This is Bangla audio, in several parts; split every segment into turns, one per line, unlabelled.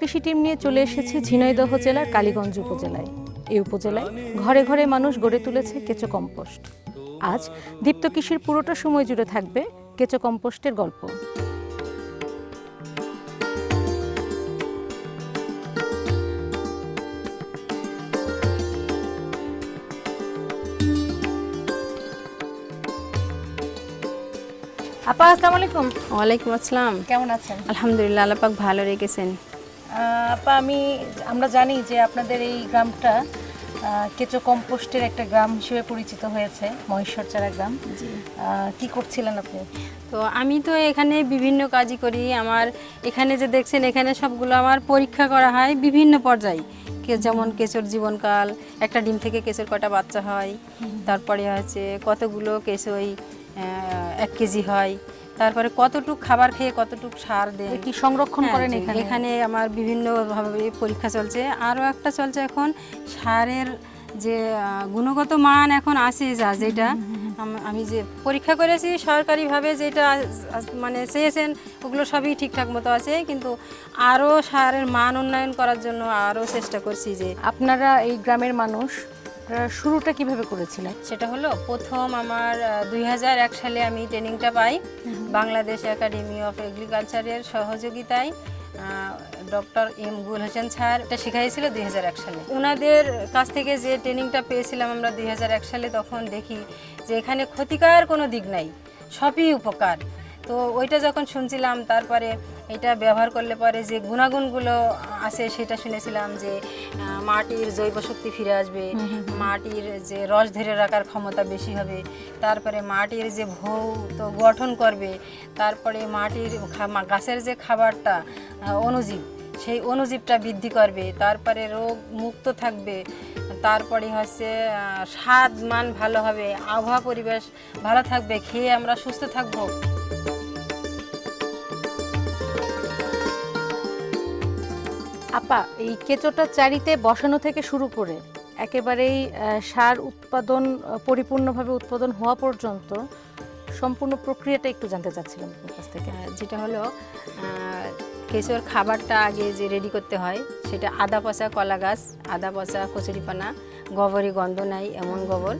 কৃষি টিম নিয়ে চলে এসেছি ঝিনাইদহ জেলার কালীগঞ্জ উপজেলায়। এই উপজেলায় ঘরে ঘরে মানুষ গড়ে তুলেছে কেঁচো কম্পোস্ট। আজ দীপ্ত কৃষির পুরোটা সময় জুড়ে থাকবে কেঁচো কম্পোস্টের গল্প। আপা আসসালামু আলাইকুম।
ওয়ালাইকুম আসসালাম।
কেমন আছেন?
আলহামদুলিল্লাহ, আল্লাহ পাক ভালো রেখেছেন।
আপা আমরা জানি যে আপনাদের এই গ্রামটা কেঁচো কম্পোস্টের একটা গ্রাম হিসেবে পরিচিত হয়েছে, মহেশ্বরচারা গ্রাম।
জি।
কি করছিলেন আপনি?
তো আমি তো এখানে বিভিন্ন কাজই করি। আমার এখানে যে দেখছেন, এখানে সবগুলো আমার পরীক্ষা করা হয় বিভিন্ন পর্যায়ে। যেমন কেঁচোর জীবনকাল, একটা ডিম থেকে কেঁচোর কটা বাচ্চা হয়, তারপরে হচ্ছে কতগুলো কেঁচোই 1 কেজি হয়, তারপরে কতটুক খাবার খেয়ে কতটুক সার দেয়,
কি সংরক্ষণ করেন
এখানে? এখানে আমার বিভিন্নভাবে পরীক্ষা চলছে। আরও একটা চলছে এখন সারের যে গুণগত মান এখন আছে, যেটা আমি যে পরীক্ষা করেছি সরকারিভাবে, যেটা মানে চেয়েছেন ওগুলো সবই ঠিকঠাক মতো আছে, কিন্তু আরও সারের মান উন্নয়ন করার জন্য আরও চেষ্টা করছি। যে
আপনারা এই গ্রামের মানুষ শুরুটা কিভাবে করেছিলেন?
সেটা হলো, প্রথম আমার 2001 সালে আমি ট্রেনিংটা পাই বাংলাদেশ একাডেমি অফ এগ্রিকালচারের সহযোগিতায়। ডক্টর এম গুল হোসেন স্যার এটা শিখাইছিল 2001 সালে। ওনাদের কাছ থেকে যে ট্রেনিংটা পেয়েছিলাম আমরা 2001 সালে, তখন দেখি যে এখানে ক্ষতিকর কোনো দিক নাই, সবই উপকার। তো ওইটা যখন শুনছিলাম, তারপরে এটা ব্যবহার করলে পরে যে গুণাগুণগুলো আছে সেটা শুনেছিলাম, যে মাটির জৈব শক্তি ফিরে আসবে, মাটির যে রস ধরে রাখার ক্ষমতা বেশি হবে, তারপরে মাটির যে ভৌত গঠন করবে, তারপরে মাটির গাছের যে খাবারটা অণুজীব, সেই অণুজীবটা বৃদ্ধি করবে, তারপরে রোগ মুক্ত থাকবে, তারপরে হচ্ছে স্বাদ মান ভালো হবে, আবহাওয়া পরিবেশ ভালো থাকবে, খেয়ে আমরা সুস্থ থাকবো।
আপা, এই কেঁচোটা চারিতে বসানো থেকে শুরু করে একেবারেই সার উৎপাদন পরিপূর্ণভাবে উৎপাদন হওয়া পর্যন্ত সম্পূর্ণ প্রক্রিয়াটা একটু জানতে চাচ্ছিলাম আপনার কাছ থেকে।
যেটা হলো, কেঁচোর খাবারটা আগে যে রেডি করতে হয়, সেটা আদা পচা কলা গাছ, আদা পচা কচুরিপানা, গোবরে গন্ধ নাই এমন গোবর।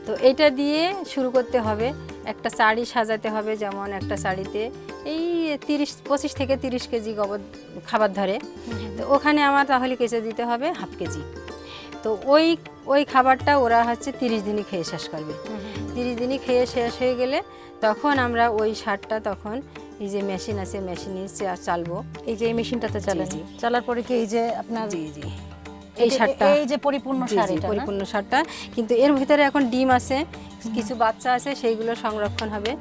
তো এটা দিয়ে শুরু করতে হবে। একটা চাড়ি সাজাতে হবে, যেমন একটা চাড়িতে এই 25 থেকে 30 কেজি গোবর খাবার ধরে। তো ওখানে আমার তাহলে কেঁচো দিতে হবে 1/2 কেজি। তো ওই খাবারটা ওরা হচ্ছে 30 দিনই খেয়ে শেষ করবে। 30 দিনই খেয়ে শেষ হয়ে গেলে তখন আমরা ওই সারটা তখন এই যে মেশিন আছে, মেশিনে চালবো।
এই যে এই মেশিনটাতে চালার পরে কি এই যে আপনার
এই সারটা,
এই যে পরিপূর্ণ সার, এটা
পরিপূর্ণ সারটা, কিন্তু এর ভিতরে এখন ডিম আছে, কিছু বাচ্চা আছে, সেইগুলো সংরক্ষণ হবে।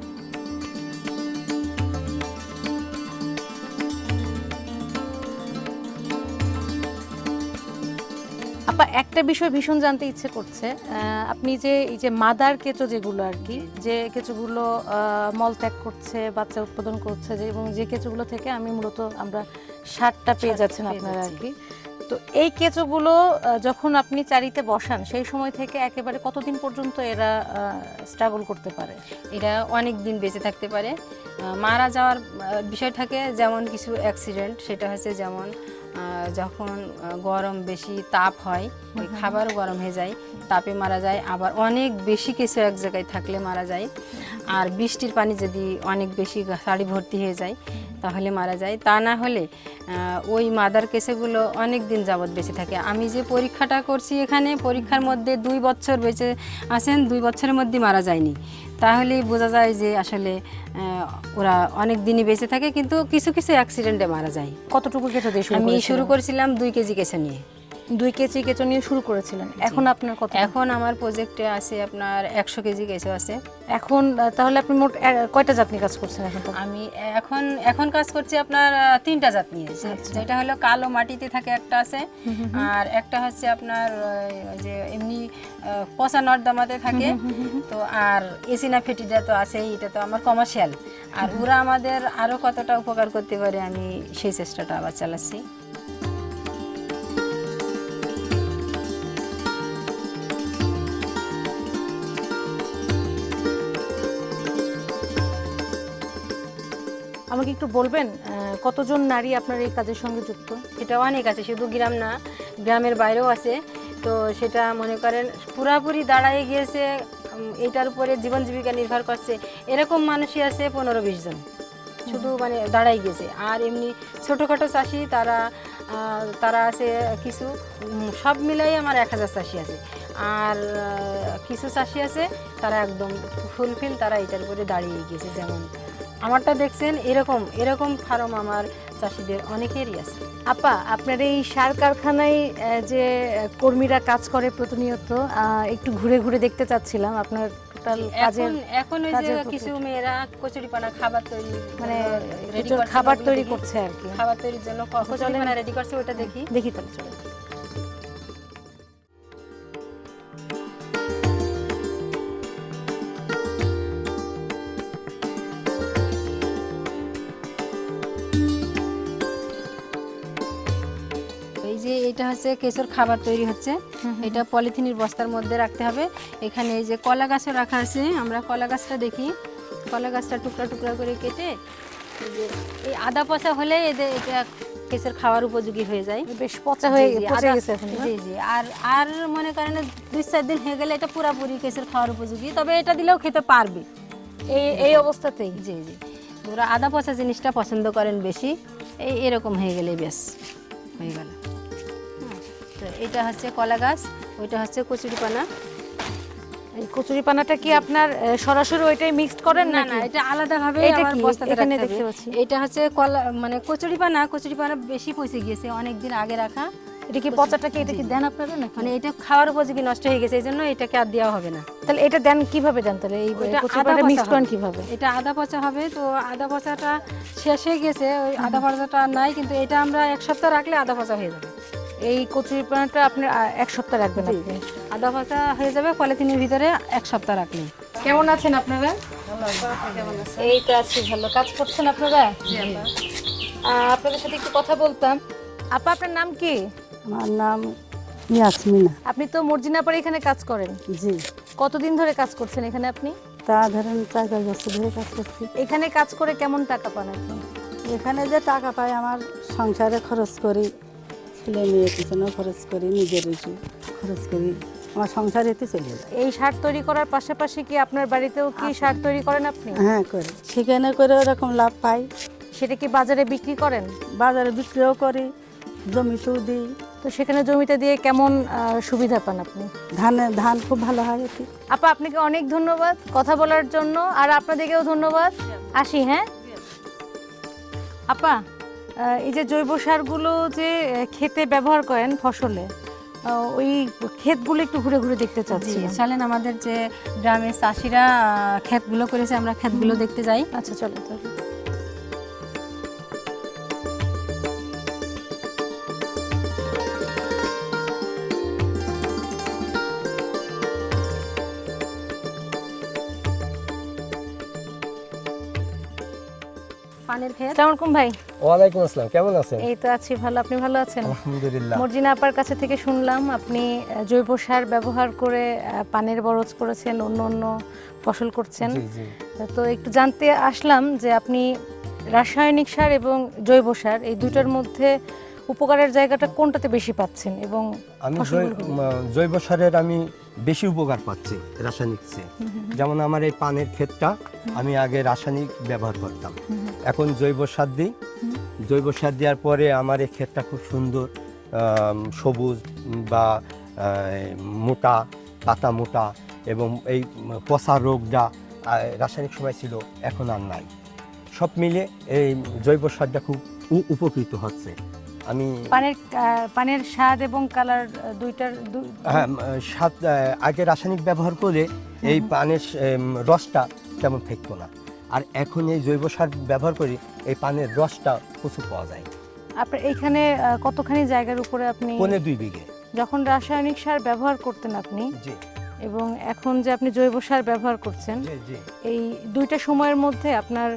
আপা, একটা বিষয় ভীষণ জানতে ইচ্ছে করছে। আপনি যে এই যে মাদার কেঁচো যেগুলো আর কি, যে কেঁচোগুলো মল ত্যাগ করছে, বাচ্চা উৎপাদন করছে, যে এবং যে কেঁচোগুলো থেকে আমরা সারটা পেয়ে যাচ্ছেন আপনারা আর কি, তো এই কেঁচোগুলো যখন আপনি চারিতে বসান, সেই সময় থেকে একেবারে কতদিন পর্যন্ত এরা স্ট্রাগল করতে পারে?
এরা অনেক দিন বেঁচে থাকতে পারে। মারা যাওয়ার বিষয় থাকে, যেমন কিছু অ্যাক্সিডেন্ট, সেটা হচ্ছে যেমন যখন গরম বেশি তাপ হয়, ওই খাবারও গরম হয়ে যায়, তাপে মারা যায়। আবার অনেক বেশি কিছু এক জায়গায় থাকলে মারা যায়। আর বৃষ্টির পানি যদি অনেক বেশি শাড়ি ভর্তি হয়ে যায় তাহলে মারা যায়। তা না হলে ওই মাদার কেঁচোগুলো অনেক দিন যাবৎ বেঁচে থাকে। আমি যে পরীক্ষাটা করছি এখানে, পরীক্ষার মধ্যে 2 বছর বেঁচে আছেন, 2 বছরের মধ্যে মারা যায়নি। তাহলেই বোঝা যায় যে আসলে ওরা অনেক দিনই বেঁচে থাকে, কিন্তু কিছু কিছু অ্যাক্সিডেন্টে মারা যায়।
কতটুকু কেঁচো দিয়ে
আমি শুরু করেছিলাম 2 কেজি কেঁচো নিয়ে।
2 কেজি কেঁচো নিয়ে শুরু করেছিলেন। এখন আপনার কত?
এখন আমার প্রজেক্টে আছে আপনার 100 কেজি কেঁচো আছে।
এখন তাহলে আপনি মোট কয়টা জাত নিয়ে কাজ করছেন এখন?
আমি এখন কাজ করছি আপনার 3টা জাত নিয়ে। যেটা হলো কালো মাটিতে থাকে একটা আছে, আর একটা হচ্ছে আপনার যে এমনি পচা নর্দমাতে থাকে। তো আর এসিনা ফেটিটা তো আছেই, এটা তো আমার কমার্শিয়াল। আর ওরা আমাদের আরও কতটা উপকার করতে পারে, আমি সেই চেষ্টাটা আবার চালাচ্ছি।
আমার আমাকে একটু বলবেন কতজন নারী আপনার এই কাজের সঙ্গে যুক্ত?
এটা অনেক আছে, শুধু গ্রাম না, গ্রামের বাইরেও আছে। তো সেটা মনে করেন পুরাপুরি দাঁড়ায় গিয়েছে, এইটার উপরে জীবন জীবিকা নির্ভর করছে, এরকম মানুষই আছে 15-20 জন, শুধু মানে দাঁড়াই গেছে। আর এমনি ছোটোখাটো চাষি তারা আছে কিছু, সব মিলাই আমার 1000 চাষি আছে। আর কিছু চাষি আছে তারা একদম ফুলফিল, তারা এটার উপরে দাঁড়িয়ে গিয়েছে। যেমন আমারটা দেখছেন, এরকম ফার্ম আমার চাষিদের অনেকেরই আছে।
আপা, আপনার এই সার কারখানায় যে কর্মীরা কাজ করে প্রতিনিয়ত, একটু ঘুরে ঘুরে দেখতে চাচ্ছিলাম আপনার টোটাল কাজের।
এখন ওই যে কিছু মেয়েরা কচুরিপানা খাবার তৈরি,
মানে
রেডি
খাবার তৈরি করছে আর কি,
খাবার তৈরির জন্য কচুরিপানা রেডি করছে, ওটা দেখি
তাহলে চলে।
এই যে এটা হচ্ছে কেশর খাবার তৈরি হচ্ছে, এটা পলিথিনের বস্তার মধ্যে রাখতে হবে। এখানে এই যে কলা গাছও রাখা আছে, আমরা কলা গাছটা দেখি। কলা গাছটা টুকরা টুকরা করে কেটে এই যে এই আদা পচা হলে এটা কেশর খাওয়ার উপযোগী হয়ে যায়।
বেশ পচা হয়ে
জি, জি,
পচে
আদা-
গেছে এখন।
জি জি। আর মনে করেন 2-4 দিন হয়ে গেলে এটা পুরাপুরি কেশর খাওয়ার উপযোগী, তবে এটা দিলেও খেতে পারবে
এই অবস্থাতেই।
জি জি। ওরা আদা পচা জিনিসটা পছন্দ করেন বেশি, এরকম হয়ে গেলে বেশ হয়ে গেল। তো এটা হচ্ছে কলা গাছ, ওইটা হচ্ছে কচুরিপানা।
এই কচুরি পানাটা কি আপনার সরাসরি ওইটাই মিক্সড করেন
না
নাকি?
না, এটা আলাদাভাবে
এটা
আবার
কি?
বস্তাতে
এখানে
রাখতে
দেখতে
হবে।
পাচ্ছি।
এটা হচ্ছে কলা মানে কচুরিপানা বেশি পচে গিয়েছে, অনেক দিন আগে রাখা।
এটা কি পচাটাকে এটা কি দেন আপনারা নাকি?
মানে এটা খাওয়ার উপযোগী নষ্ট হয়ে গেছে, এই জন্য এটাকে আর দেওয়া হবে না।
তাহলে এটা দেন কিভাবে দেন তাহলে? এই
ওইটা
কচুরি
আদা
পানাটা
পচা
মিক্স করেন
হবে।
কিভাবে?
এটা আদা পচা হবে, তো আদা পচাটা শেষ হয়ে গেছে, ওই আদা পচাটা আর নাই, কিন্তু এটা আমরা 1 সপ্তাহ রাখলে আদা পচা হয়ে যাবে।
এই কচুরি পানাটা আপনি 1 সপ্তাহ রাখবেন আপনি?
আদা পচা হয়ে যাবে পলিথিনের ভিতরে 1 সপ্তাহ রাখলে।
কেমন আছেন আপনারা? এই তো আছি ভালো। কাজ করছেন আপনারা? আপনাদের সাথে একটু কথা বলতাম। আপা, আপনার নাম কি?
আমার নাম ইয়াসমিনা।
আপনি তো মর্জিনাপাড়া এখানে কাজ করেন।
জি,
কতদিন ধরে কাজ করছেন এখানে আপনি?
তা ধরেন 4-5 বছর ধরে কাজ করছি।
এখানে কাজ করে কেমন টাকা পান আপনি?
এখানে যে টাকা পাই আমার সংসারে খরচ করি, ছেলে মেয়ের পিছনে খরচ করি, নিজের একটু খরচ করি, আমার সংসার এতে চলে যায়।
এই সার তৈরি করার পাশাপাশি কি আপনার বাড়িতেও কি সার তৈরি করেন আপনি?
হ্যাঁ, করি। সেখানে করে ওরকম লাভ পাই,
সেটা কি বাজারে বিক্রি করেন?
বাজারে বিক্রিও করি, জমিতেও দিই।
তো সেখানে জমিতে দিয়ে কেমন সুবিধা পান আপনি?
ধান খুব ভালো হয় এতে।
আপা, আপনাকে অনেক ধন্যবাদ কথা বলার জন্য, আর আপনাদেরকেও ধন্যবাদ। আসি, হ্যাঁ আপা। এই যে জৈব সারগুলো যে খেতে ব্যবহার করেন ফসলে, ওই ক্ষেতগুলো একটু ঘুরে ঘুরে দেখতে চাচ্ছি।
চলেন আমাদের যে গ্রামের চাষিরা ক্ষেতগুলো করেছে, আমরা ক্ষেতগুলো দেখতে যাই।
আচ্ছা, চলো তাহলে।
পানের ক্ষেত।
আসসালামু আলাইকুম ভাই।
ওয়ালাইকুম আসসালাম, কেমন আছেন?
এই তো আছি ভালো, আপনি ভালো আছেন?
আলহামদুলিল্লাহ।
মর্জিনা আপার কাছে থেকে শুনলাম আপনি জৈব সার ব্যবহার করে পানের বরজ করেছেন, অন্য অন্য ফসল করছেন।
জি জি।
তো একটু জানতে আসলাম যে আপনি রাসায়নিক সার এবং জৈব সার এই দুটোর মধ্যে উপকারের জায়গাটা কোনটাতে বেশি পাচ্ছেন, এবং
আমি
ফসলগুলো?
জৈব সারের আমি বেশি উপকার পাচ্ছি রাসায়নিক চেয়ে। যেমন আমার এই পানের ক্ষেতটা আমি আগে রাসায়নিক ব্যবহার করতাম, এখন জৈব সার দিই। জৈব সার দেওয়ার পরে আমার এই ক্ষেতটা খুব সুন্দর সবুজ বা মোটা, পাতা মোটা, এবং এই পচা রোগটা রাসায়নিক সময় ছিল, এখন আর নাই। সব মিলে এই জৈব সারটা খুব উপকৃত হচ্ছে। আমি
পানের স্বাদ এবং কালার দুইটার
হ্যাঁ, স্বাদ আগে রাসায়নিক ব্যবহার করে এই পানের রসটা তেমন থাকতো না, আর এখন এই জৈব সার ব্যবহার করি এই পানের রসটা প্রচুর পাওয়া যায়।
আপনার এইখানে কতখানি জায়গার উপরে আপনি?
1.5 বিঘে।
যখন রাসায়নিক সার ব্যবহার করতেন আপনি
জি
এবং এখন যে আপনি জৈব সার ব্যবহার করছেন,
জি জি।
এই দুইটা সময়ের মধ্যে আপনার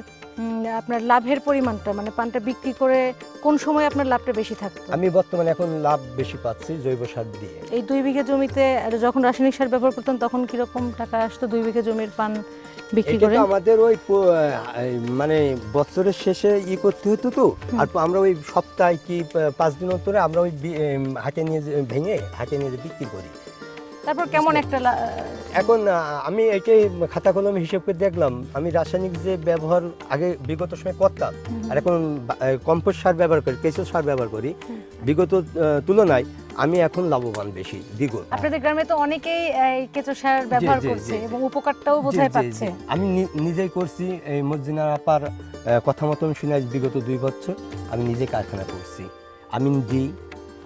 লাভের পরিমাণটা, মানে পানটা বিক্রি করে কোন সময় আপনার লাভটা বেশি থাকতো?
আমি বর্তমানে এখন লাভ বেশি পাচ্ছি জৈব সার দিয়ে।
এই 2 বিঘা জমিতে যখন রাসায়নিক সার ব্যবহার করতেন তখন কিরকম টাকা আসতো 2 বিঘা জমির পান বিক্রি
এটা তো
করেন?
আমাদের ওই মানে বছরের শেষে করতে হতো তো, আর আমরা ওই সপ্তাহে কি 5 দিন অন্তরে আমরা ওই হাটে নিয়ে ভেঙে হাটে নিয়ে বিক্রি করি।
তারপর কেমন একটা
এখন আমি এটাই খাতা কলমে হিসেব করে দেখলাম, আমি রাসায়নিক যে ব্যবহার আগে বিগত সময় করতাম আর এখন কম্পোস্ট সার ব্যবহার করি, কেঁচো সার ব্যবহার করি, বিগত তুলনায় আমি এখন লাভবান বেশি দ্বিগুণ।
আপনাদের গ্রামে তো অনেকেই এই কেঁচো সার ব্যবহার
জি,
করছে
জি।
এবং উপকারটাও বোঝাই
জি, জি,
পাচ্ছে।
জি। আমি নিজেই করছি, এই মর্জিনা আপার কথা মতন শুনে আজ বিগত 2 বছর আমি নিজে কারখানা করছি। আমি দিই,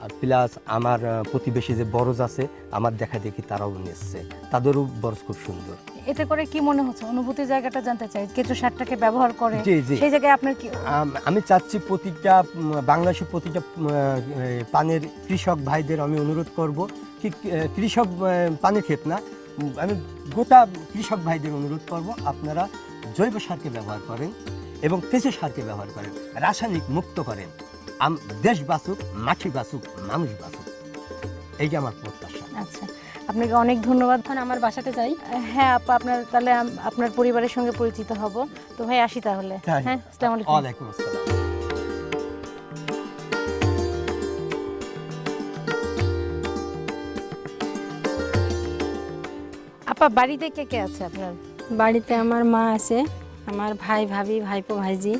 আর প্লাস আমার প্রতিবেশী যে বরজ আছে আমার দেখা দেখি তারাও নিচ্ছে, তাদেরও বরজ খুব সুন্দর।
এতে করে কি মনে হচ্ছে, অনুভূতির জায়গাটা জানতে চাই, কেঁচো সারটাকে ব্যবহার করে
জি, জি।
সেই জায়গায় আপনার কি?
আমি চাচ্ছি প্রতিটা বাংলাদেশের প্রতিটা পানের কৃষক ভাইদের আমি অনুরোধ করব কি, কৃষক পানের ক্ষেত না, আমি গোটা কৃষক ভাইদের অনুরোধ করব আপনারা জৈব সারকে ব্যবহার করেন এবং কেঁচো সারকে ব্যবহার করেন, রাসায়নিক মুক্ত করেন। দেশ বাঁচুক, মাটি বাঁচুক, মানুষ বাঁচুক, এইটা আমার প্রত্যাশা।
আচ্ছা, আপনাকে অনেক ধন্যবাদ।
এখন আমার বাসাতে যাই।
হ্যাঁ আপা, আপনার তাহলে আপনার পরিবারের সঙ্গে পরিচিত হব। তো ভাই আসি তাহলে।
তাই।
হ্যাঁ, আসসালামু আলাইকুম।
ওয়ালাইকুম আসসালাম।
আপা, বাড়িতে কে কে আছে আপনার?
বাড়িতে আমার মা আছে, আমার ভাই ভাবি ভাইপো ভাইজি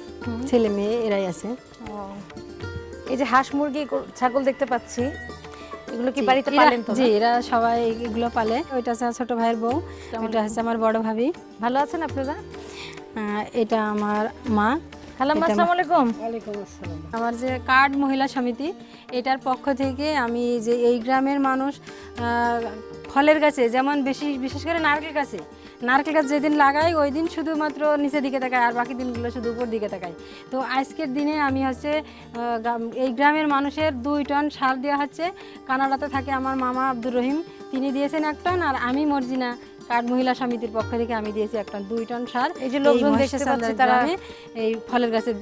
ছেলে মেয়ে এরাই আছে।
এই যে হাঁস মুরগি ছাগল দেখতে পাচ্ছি, এগুলো কি বাড়িতে পালেন তো?
জি, এরা সবাই এগুলো পালে। ওইটা হচ্ছে ছোট ভাইয়ের বউ, এটা হচ্ছে আমার বড় ভাবি।
ভালো আছেন আপনারা?
এটা আমার মা।
খালাম্মা, আসসালামু আলাইকুম।
আমার যে কার্ড মহিলা সমিতি, এটার পক্ষ থেকে আমি যে এই গ্রামের মানুষ ফলের গাছে, যেমন বিশেষ করে নারকেল গাছ যেদিন লাগাই ওই দিন শুধুমাত্র নিচের দিকে তাকায়, আর বাকি দিনগুলো শুধু উপর দিকে তাকাই। তো আজকের দিনে আমি হচ্ছে এই গ্রামের মানুষের 2 টন সার দেওয়া হচ্ছে। কানাডাতে থাকে আমার মামা আব্দুর রহিম, তিনি দিয়েছেন 1 টন, আর আমি মর্জিনা কার্ড মহিলা সমিতির পক্ষ থেকে আমি দিয়েছি 1 টন, 2 টন সার।
এই যে লোকজন দেখতে পাচ্ছি তারা
এই ফলের গাছে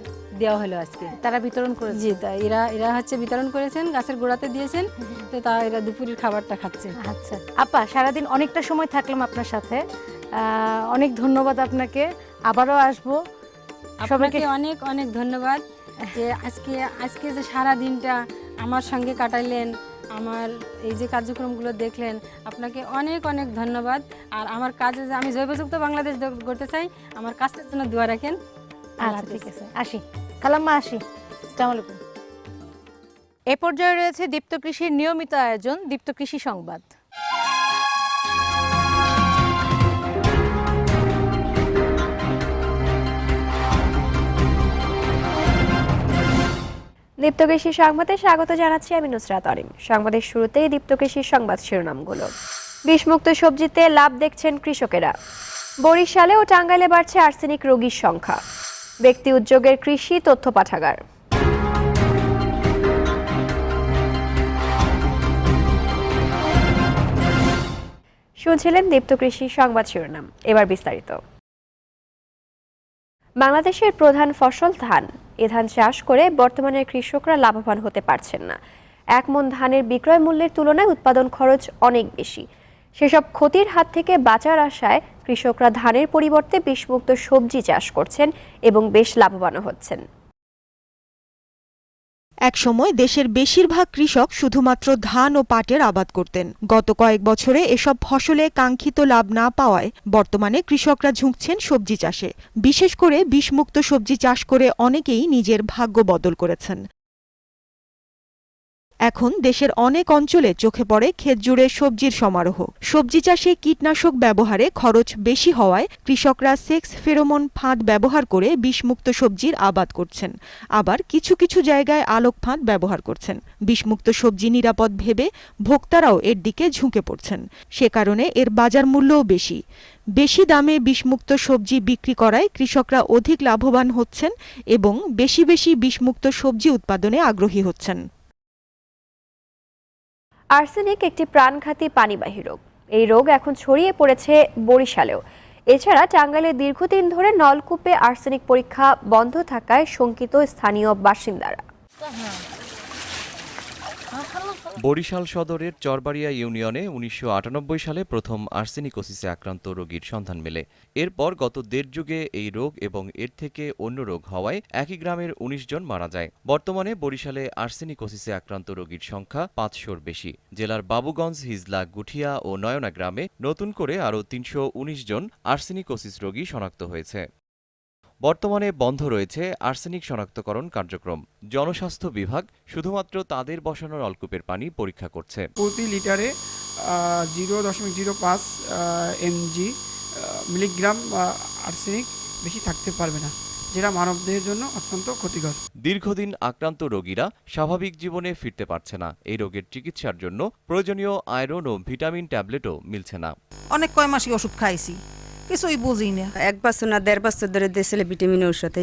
দেওয়া হলো আজকে,
তারা বিতরণ করেছে।
জি, তাই এরা হচ্ছে বিতরণ করেছেন, গাছের গোড়াতে দিয়েছেন। তো তা এরা দুপুরের খাবারটা খাচ্ছে।
আচ্ছা আপা, সারাদিন অনেকটা সময় থাকলাম আপনার সাথে, অনেক ধন্যবাদ আপনাকে, আবারও আসবো।
সবাইকে অনেক অনেক ধন্যবাদ যে আজকে যে সারা দিনটা আমার সঙ্গে কাটাইলেন, আমার এই যে কার্যক্রমগুলো দেখলেন, আপনাকে অনেক অনেক ধন্যবাদ। আর আমার কাজে যে আমি জৈবযুক্ত বাংলাদেশ করতে চাই, আমার কাজটার জন্য দোয়া রাখেন।
আচ্ছা ঠিক আছে, আসি খালাম্মা, আসি। আসসালামু আলাইকুম। এ পর্যায়ে রয়েছে দীপ্ত কৃষির নিয়মিত আয়োজন দীপ্ত কৃষি সংবাদ।
দীপ্ত কৃষি সংবাদে স্বাগত জানাচ্ছি আমি নুসরাত অরিন। সংবাদের শুরুতেই দীপ্ত কৃষির সংবাদ শিরোনামগুলো। বিষমুক্ত সবজিতে লাভ দেখছেন কৃষকেরা। বরিশালে ও টাঙ্গাইলে বাড়ছে আর্সেনিক রোগীর সংখ্যা। ব্যক্তি উদ্যোগের কৃষি তথ্য পাঠাগার। শুনছিলেন দীপ্ত কৃষি সংবাদ শিরোনাম, এবার বিস্তারিত। বাংলাদেশের প্রধান ফসল ধান। এ ধান চাষ করে বর্তমানে কৃষকরা লাভবান হতে পারছেন না। 1 মণ ধানের বিক্রয় মূল্যের তুলনায় উৎপাদন খরচ অনেক বেশি। সেসব ক্ষতির হাত থেকে বাঁচার আশায় কৃষকরা ধানের পরিবর্তে বিষমুক্ত সবজি চাষ করছেন এবং বেশ লাভবান হচ্ছেন।
একসময় দেশের বেশিরভাগ কৃষক শুধুমাত্র ধান ও পাটের আবাদ করতেন। গত কয়েক বছরে এসব ফসলে কাঙ্ক্ষিত লাভ না পাওয়ায় বর্তমানে কৃষকরা ঝুঁকছেন সবজি চাষে। বিশেষ করে বিষমুক্ত সবজি চাষ করে অনেকেই নিজের ভাগ্য বদল করেছেন। এখন দেশের অনেক অঞ্চলে চোখে পড়ে ক্ষেতজুড়ে সবজির সমারোহ। সবজি চাষে কীটনাশক ব্যবহারে খরচ বেশি হওয়ায় কৃষকরা সেক্স ফেরোমন ফাঁদ ব্যবহার করে বিষমুক্ত সবজির আবাদ করছেন। আবার কিছু কিছু জায়গায় আলোক ফাঁদ ব্যবহার করছেন। বিষমুক্ত সবজি নিরাপদ ভেবে ভোক্তারাও এর দিকে ঝুঁকে পড়ছেন। সে কারণে এর বাজার মূল্যও বেশি। বেশি দামে বিষমুক্ত সবজি বিক্রি করায় কৃষকরা অধিক লাভবান হচ্ছেন এবং বেশি বেশি বিষমুক্ত সবজি উৎপাদনে আগ্রহী হচ্ছেন।
আর্সেনিক একটি প্রাণঘাতী পানিবাহী রোগ। এই রোগ এখন ছড়িয়ে পড়েছে বরিশালেও। এছাড়া টাঙ্গাইলে দীর্ঘদিন ধরে নলকূপে আর্সেনিক পরীক্ষা বন্ধ থাকায় শঙ্কিত স্থানীয় বাসিন্দারা।
বরিশাল সদরের চরবাড়িয়া ইউনিয়নে ১৯৯৮ সালে প্রথম আর্সেনিকোসিসে আক্রান্ত রোগীর সন্ধান মেলে। এরপর গত দেড় যুগে এই রোগ এবং এর থেকে অন্য রোগ হওয়ায় একই গ্রামের ১৯ জন মারা যায়। বর্তমানে বরিশালে আর্সেনিকোসিসে আক্রান্ত রোগীর সংখ্যা ৫০০-র বেশি। জেলার বাবুগঞ্জ, হিজলা, গুঠিয়া ও নয়না গ্রামে নতুন করে আরও ৩১৯ জন আর্সেনিকোসিস রোগী শনাক্ত হয়েছে। বর্তমানে বন্ধ রয়েছে আর্সেনিক শনাক্তকরণ কার্যক্রম। জনস্বাস্থ্য বিভাগ শুধুমাত্র তাদের বসানো নলকূপের পানি পরীক্ষা করছে।
প্রতি লিটারে 0.05 mg মিলিগ্রাম আর্সেনিক বেশি থাকতে পারবে না, যেটা মানবদেহের জন্য অত্যন্ত ক্ষতিকর।
দীর্ঘদিন আক্রান্ত রোগীরা স্বাভাবিক জীবনে ফিরতে পারছে না। এই রোগের চিকিৎসার জন্য প্রয়োজনীয় আয়রন ও ভিটামিন ট্যাবলেটও মিলছে না।
অনেক কয় মাসই ওষুধ খাইছি, কিছুই বুঝি না।
1 বছর না 1.5 বছর ধরে দিয়েছিল ভিটামিন ঔষধ,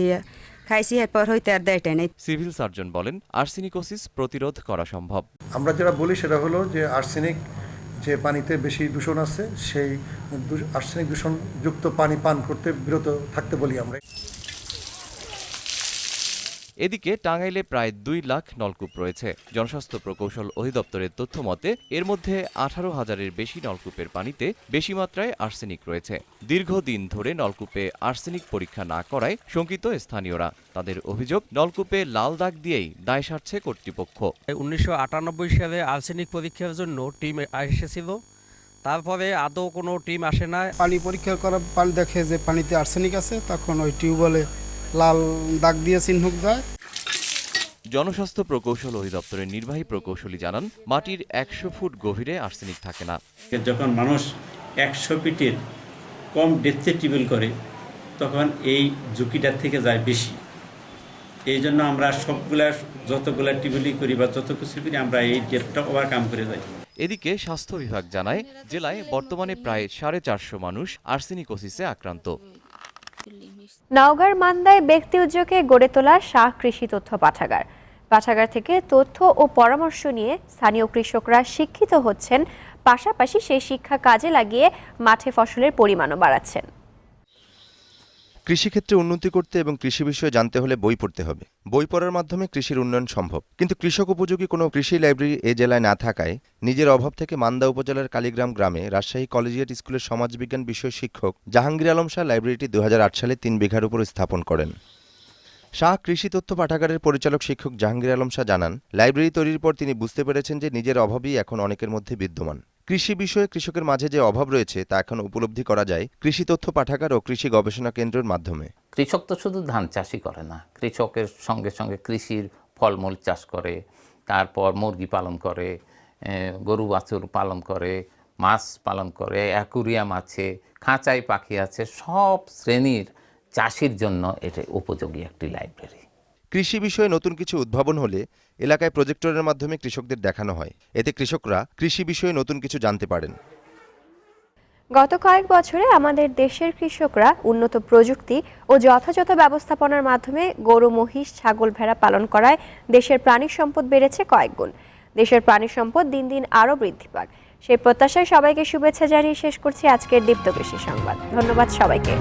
খাইছি, এরপর হইতে আর দেয়টাই নাই।
সিভিল সার্জন বলেন, আর্সেনিকোসিস প্রতিরোধ করা সম্ভব।
আমরা যেটা বলি সেটা হলো যে আর্সেনিক যে পানিতে বেশি দূষণ আছে, সেই আর্সেনিক দূষণযুক্ত পানি পান করতে বিরত থাকতে বলি আমরা।
এদিকে টাঙ্গাইলে প্রায় ২ লাখ নলকূপ রয়েছে। জনস্বাস্থ্য প্রকৌশল অধিদপ্তরের তথ্য মতে এর মধ্যে ১৮,০০০-এর বেশি নলকূপের পানিতে বেশি মাত্রায় আর্সেনিক রয়েছে। দীর্ঘদিন ধরে নলকূপে আর্সেনিক পরীক্ষা না করায় শঙ্কিত স্থানীয়রা। তাদের অভিযোগ, নলকূপে লাল দাগ দিয়েই দায় সারছে কর্তৃপক্ষ।
১৯৯৮ সালে আর্সেনিক পরীক্ষার জন্য টিম এসেছিল, তারপরে আদৌ কোনো টিম আসে না।
পানি পরীক্ষা করা পানি দেখে যে পানিতে আর্সেনিক আছে, তখন ওই টিউবওয়েলে লাল দাগ দিয়ে চিহ্ন যায়।
জনস্বাস্থ্য প্রকৌশল অধিদপ্তরের নির্বাহী প্রকৌশলী জানান, মাটির ১০০ ফুট গভীরে আর্সেনিক থাকে না।
যখন মানুষ ১০০ ফিটের কম ডেপথে টিউবওয়েল করে, তখন এই ঝুঁকিটার থেকে যায় বেশি। এই জন্য আমরা যতগুলা টিউবওয়েলই করি বা যত কিছু করি, আমরা এই ডেপথটা ওভারকাম করে যাই।
এদিকে স্বাস্থ্য বিভাগ জানায়, জেলায় বর্তমানে প্রায় ৪৫০ মানুষ আর্সেনিকোসিসে আক্রান্ত।
নওগাঁর মান্দায় ব্যক্তি উদ্যোগে গড়ে তোলা শাহ কৃষি তথ্য পাঠাগার। পাঠাগার থেকে তথ্য ও পরামর্শ নিয়ে স্থানীয় কৃষকরা শিক্ষিত হচ্ছেন, পাশাপাশি সেই শিক্ষা কাজে লাগিয়ে মাঠে ফসলের পরিমাণও বাড়াচ্ছেন।
কৃষিক্ষেত্রে উন্নতি করতে এবং কৃষি বিষয়ে জানতে হলে বই পড়তে হবে। বই পড়ার মাধ্যমে কৃষির উন্নয়ন সম্ভব, কিন্তু কৃষক উপযোগী কোনো কৃষি লাইব্রেরি এ জেলায় না থাকায় নিজের অভাব থেকে মান্দা উপজেলার কালীগ্রাম গ্রামে রাজশাহী কলেজিয়েট স্কুলের সমাজবিজ্ঞান বিষয় শিক্ষক জাহাঙ্গীর আলম শাহ লাইব্রেরিটি ২০০৮ সালে ৩ বিঘার উপর স্থাপন করেন। শাহ কৃষি তথ্য পাঠাগারের পরিচালক শিক্ষক জাহাঙ্গীর আলম শাহ জানান, লাইব্রেরি তৈরির পর তিনি বুঝতে পেরেছেন যে নিজের অভাবই এখন অনেকের মধ্যে বিদ্যমান। কৃষি বিষয়ে কৃষকের মাঝে যে অভাব রয়েছে তা এখন উপলব্ধি করা যায় কৃষি তথ্য পাঠাগার ও কৃষি গবেষণা কেন্দ্রের মাধ্যমে।
কৃষক তো শুধু ধান চাষই করে না, কৃষকের সঙ্গে সঙ্গে কৃষির ফলমূল চাষ করে, তারপর মুরগি পালন করে, গরু বাছুর পালন করে, মাছ পালন করে, অ্যাকুরিয়াম আছে, খাঁচাই পাখি আছে। সব শ্রেণীর চাষির জন্য এটা উপযোগী একটি লাইব্রেরি।
কৃষি বিষয়ে নতুন কিছু উদ্ভাবন হলে এলাকায় প্রজেক্টরের মাধ্যমে কৃষকদের দেখানো হয়। এতে কৃষকরা কৃষি বিষয়ে নতুন কিছু জানতে পারেন।
গত কয়েক বছরে আমাদের দেশের কৃষকরা উন্নত প্রযুক্তি ও যথাযথ ব্যবস্থাপনার মাধ্যমে গরু, মহিষ, ছাগল, ভেড়া পালন করায় দেশের প্রাণী সম্পদ বেড়েছে কয়েক গুণ। দেশের প্রাণী সম্পদ দিন দিন আরও বৃদ্ধি পাক, সেই প্রত্যাশায় সবাইকে শুভেচ্ছা জানিয়ে শেষ করছি আজকের দীপ্ত কৃষি সংবাদ। ধন্যবাদ সবাইকে।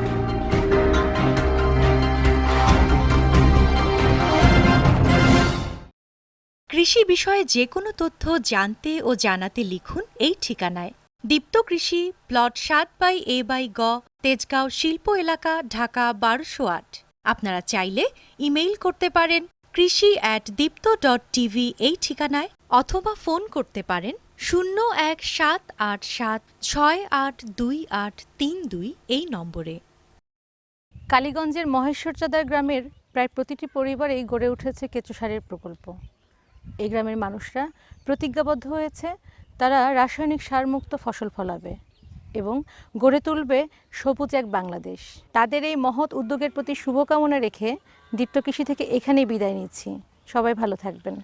কৃষি বিষয়ে যে কোনো তথ্য জানতে ও জানাতে লিখুন এই ঠিকানায়। দীপ্ত কৃষি, প্লট ৭/A/গ, তেজগাঁও শিল্প এলাকা, ঢাকা ১২০৮। আপনারা চাইলে ইমেইল করতে পারেন krishi@dipto.tv এই ঠিকানায়, অথবা ফোন করতে পারেন 017876828232 এই নম্বরে।
কালীগঞ্জের মহেশ্বরচাঁদার গ্রামের প্রায় প্রতিটি পরিবারেই গড়ে উঠেছে কেঁচো সারের প্রকল্প। এই গ্রামের মানুষরা প্রতিজ্ঞাবদ্ধ হয়েছে, তারা রাসায়নিক সারমুক্ত ফসল ফলাবে এবং গড়ে তুলবে সবুজ এক বাংলাদেশ। তাদের এই মহৎ উদ্যোগের প্রতি শুভকামনা রেখে দীপ্ত কৃষি থেকে এখানেই বিদায় নিচ্ছি। সবাই ভালো থাকবেন।